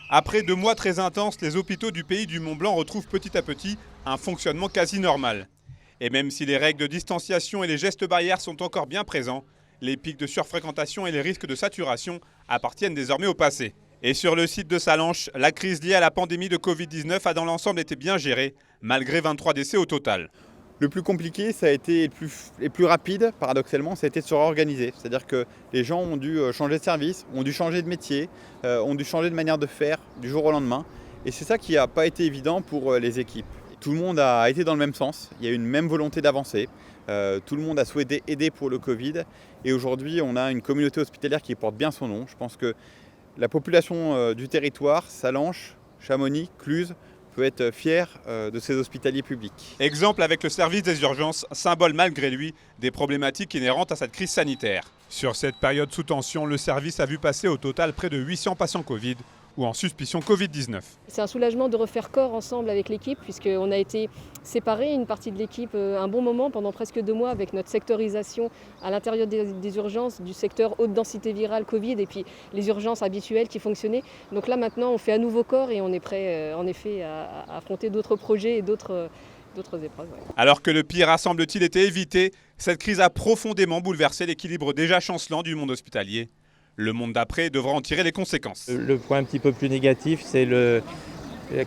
Après 2 mois très intenses, les hôpitaux du pays du Mont-Blanc retrouvent petit à petit un fonctionnement quasi normal. Et même si les règles de distanciation et les gestes barrières sont encore bien présents, les pics de surfréquentation et les risques de saturation appartiennent désormais au passé. Et sur le site de Sallanches, la crise liée à la pandémie de Covid-19 a dans l'ensemble été bien gérée, malgré 23 décès au total. Le plus compliqué, ça a été et plus rapide, paradoxalement, ça a été de se réorganiser. C'est-à-dire que les gens ont dû changer de service, ont dû changer de métier, ont dû changer de manière de faire du jour au lendemain. Et c'est ça qui n'a pas été évident pour les équipes. Tout le monde a été dans le même sens, il y a eu une même volonté d'avancer. Tout le monde a souhaité aider pour le Covid. Et aujourd'hui, on a une communauté hospitalière qui porte bien son nom. Je pense que la population du territoire, Sallanches, Chamonix, Cluses, peut être fier de ses hospitaliers publics. Exemple avec le service des urgences, symbole malgré lui des problématiques inhérentes à cette crise sanitaire. Sur cette période sous tension, le service a vu passer au total près de 800 patients Covid ou en suspicion Covid-19. C'est un soulagement de refaire corps ensemble avec l'équipe, puisqu'on a été séparés, une partie de l'équipe, un bon moment, pendant presque 2 mois, avec notre sectorisation à l'intérieur des urgences, du secteur haute densité virale Covid, et puis les urgences habituelles qui fonctionnaient. Donc là maintenant, on fait à nouveau corps et on est prêt en effet à affronter d'autres projets et d'autres épreuves. Ouais. Alors que le pire a semble-t-il été évité, cette crise a profondément bouleversé l'équilibre déjà chancelant du monde hospitalier. Le monde d'après devra en tirer les conséquences. Le point un petit peu plus négatif, c'est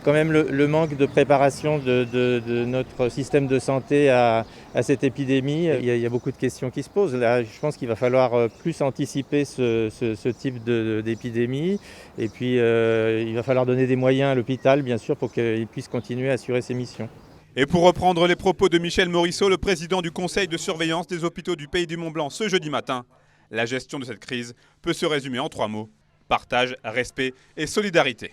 quand même le manque de préparation de notre système de santé à cette épidémie. Il y a beaucoup de questions qui se posent. Là, je pense qu'il va falloir plus anticiper ce type d'épidémie. Et puis, il va falloir donner des moyens à l'hôpital, bien sûr, pour qu'il puisse continuer à assurer ses missions. Et pour reprendre les propos de Michel Morisseau, le président du conseil de surveillance des hôpitaux du Pays du Mont-Blanc ce jeudi matin, la gestion de cette crise peut se résumer en 3 mots: partage, respect et solidarité.